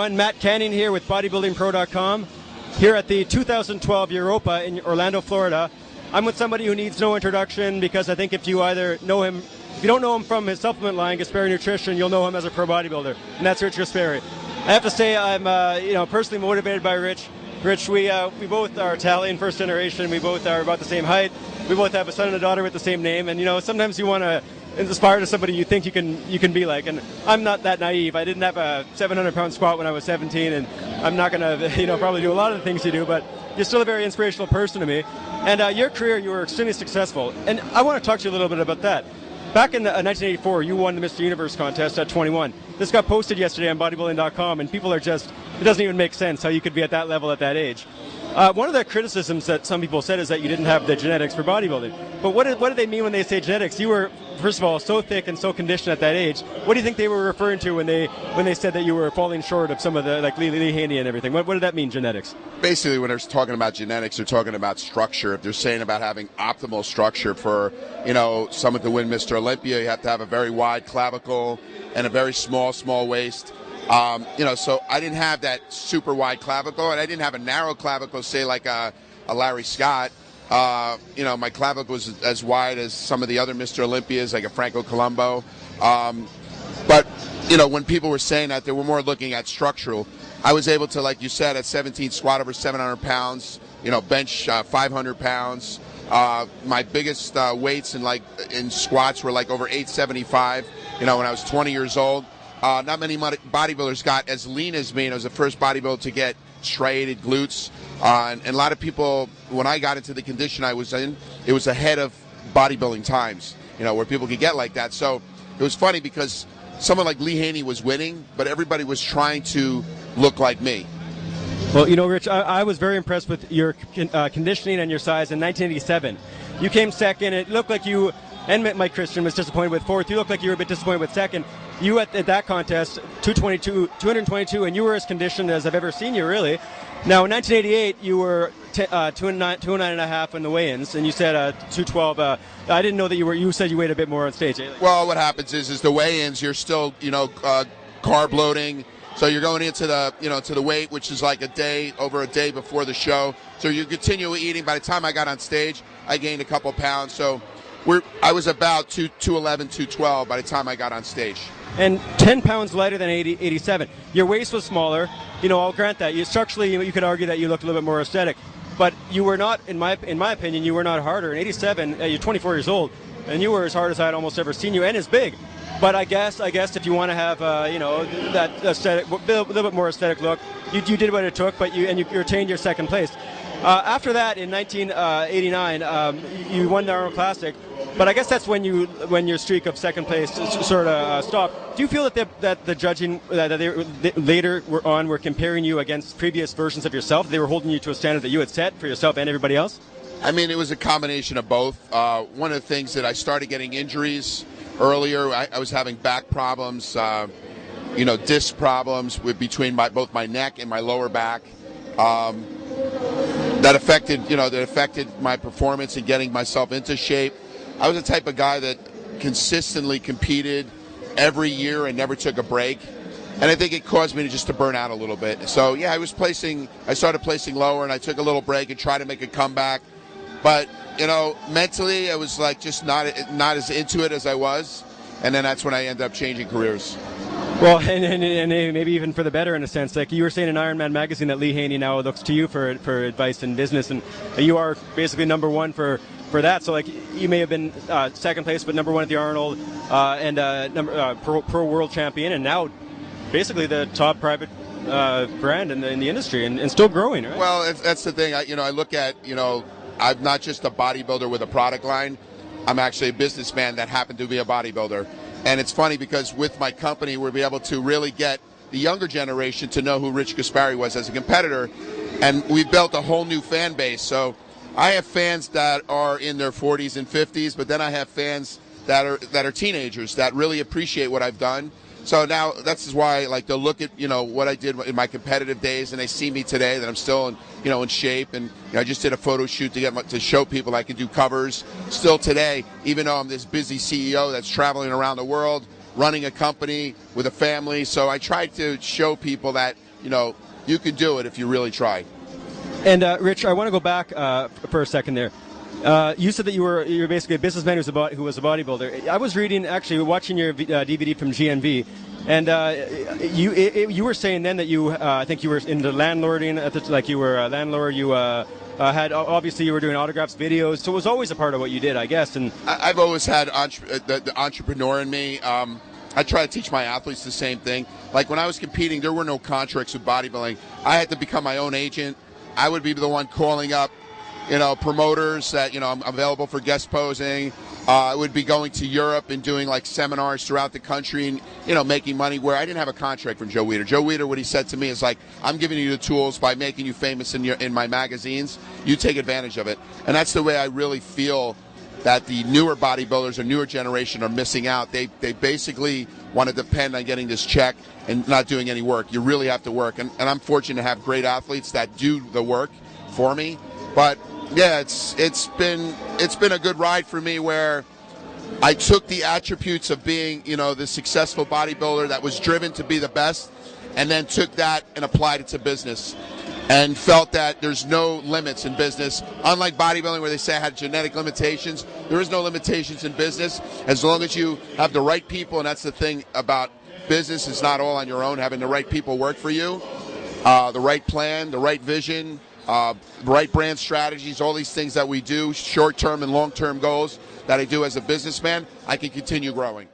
everyone. Matt Canning here with BodybuildingPro.com, here at the 2012 Europa in Orlando, Florida. I'm with somebody who needs no introduction because I think if you either know him, if you don't know him from his supplement line, Gaspari Nutrition, you'll know him as a pro bodybuilder, and that's Rich Gaspari. I have to say I'm personally motivated by Rich. Rich, we both are Italian, first generation. We both are about the same height. We both have a son and a daughter with the same name, and sometimes you want to inspire to somebody you think you can be like. And I'm not that naive. I didn't have a 700-pound squat when I was 17, and I'm not going to probably do a lot of the things you do, but you're still a very inspirational person to me. And your career, you were extremely successful. And I want to talk to you a little bit about that. Back in 1984, you won the Mr. Universe contest at 21. This got posted yesterday on bodybuilding.com, and people are just, it doesn't even make sense how you could be at that level at that age. One of the criticisms that some people said is that you didn't have the genetics for bodybuilding. But what did they mean when they say genetics? You were, first of all, so thick and so conditioned at that age. What do you think they were referring to when they said that you were falling short of some of the, like Lee Haney and everything? What did that mean, genetics? Basically, when they're talking about genetics, they're talking about structure. If they're saying about having optimal structure for, someone to win Mr. Olympia, you have to have a very wide clavicle and a very small waist. So I didn't have that super wide clavicle, and I didn't have a narrow clavicle, say like a Larry Scott. My clavicle was as wide as some of the other Mr. Olympias, like a Franco Colombo. But when people were saying that, they were more looking at structural. I was able to, like you said, at 17, squat over 700 pounds, bench 500 pounds. My biggest weights in squats were like over 875, when I was 20 years old. Not many bodybuilders got as lean as me, and I was the first bodybuilder to get striated glutes. And a lot of people, when I got into the condition I was in, it was ahead of bodybuilding times, where people could get like that. So it was funny because someone like Lee Haney was winning, but everybody was trying to look like me. Well, Rich, I was very impressed with your conditioning and your size in 1987. You came second. It looked like you, and Mike Christian was disappointed with fourth. You looked like you were a bit disappointed with second. You at that contest, 222, and you were as conditioned as I've ever seen you, really. Now, in 1988, you were 209.5 in the weigh-ins, and you said 212. I didn't know that you said you weighed a bit more on stage. Well, what happens is the weigh-ins, you're still, carb loading. So you're going into the, to the weight, which is like over a day before the show. So you continue eating. By the time I got on stage, I gained a couple pounds. So I was about 211, 212 by the time I got on stage. And 10 pounds lighter than 87. Your waist was smaller. I'll grant that. Structurally, you could argue that you looked a little bit more aesthetic. But you were not, in my opinion, you were not harder. In 87, you're 24 years old, and you were as hard as I'd almost ever seen you, and as big. But I guess if you want to have, that aesthetic, a little bit more aesthetic look, you did what it took, but you retained your second place. After that, in 1989, you won the Arnold Classic, but I guess that's when your streak of second place sort of stopped. Do you feel that the judging that they later were comparing you against previous versions of yourself? They were holding you to a standard that you had set for yourself and everybody else? I mean, it was a combination of both. One of the things that I started getting injuries earlier. I was having back problems, disc problems between both my neck and my lower back. That affected my performance in getting myself into shape. I was the type of guy that consistently competed every year and never took a break. And I think it caused me to burn out a little bit. So yeah, I started placing lower, and I took a little break and tried to make a comeback. But mentally, I was just not as into it as I was, and then that's when I ended up changing careers. Well, and maybe even for the better in a sense. Like you were saying in Ironman magazine that Lee Haney now looks to you for advice in business, and you are basically number one for that. So you may have been second place, but number one at the Arnold, and pro world champion, and now basically the top private brand in the industry, and still growing. Right? Well, that's the thing. I look at I'm not just a bodybuilder with a product line. I'm actually a businessman that happened to be a bodybuilder. And it's funny because with my company, we'll be able to really get the younger generation to know who Rich Gaspari was as a competitor. And we've built a whole new fan base. So I have fans that are in their 40s and 50s, but then I have fans that are teenagers that really appreciate what I've done. So now that's why they'll look at what I did in my competitive days, and they see me today that I'm still in shape, and I just did a photo shoot to show people I can do covers still today, even though I'm this busy CEO that's traveling around the world, running a company with a family. So I try to show people that you can do it if you really try. And Rich, I want to go back for a second there. You said that you're basically a businessman who was a bodybuilder. I was actually watching your DVD from GNV, and you were saying then that I think you were into landlording, like you were a landlord. You obviously you were doing autographs, videos, so it was always a part of what you did, I guess. And I've always had the entrepreneur in me. I try to teach my athletes the same thing. Like when I was competing, there were no contracts with bodybuilding. I had to become my own agent. I would be the one calling up, promoters that, I'm available for guest posing. I would be going to Europe and doing like seminars throughout the country and, making money where I didn't have a contract from Joe Weider. Joe Weider, what he said to me is like, I'm giving you the tools by making you famous in my magazines. You take advantage of it. And that's the way I really feel that the newer bodybuilders or newer generation are missing out. They basically want to depend on getting this check and not doing any work. You really have to work. And I'm fortunate to have great athletes that do the work for me. But yeah, it's been a good ride for me where I took the attributes of being, the successful bodybuilder that was driven to be the best, and then took that and applied it to business. And felt that there's no limits in business. Unlike bodybuilding where they say I had genetic limitations, there is no limitations in business as long as you have the right people, and that's the thing about business. It's not all on your own. Having the right people work for you, the right plan, the right vision, the right brand strategies, all these things that we do, short-term and long-term goals that I do as a businessman, I can continue growing.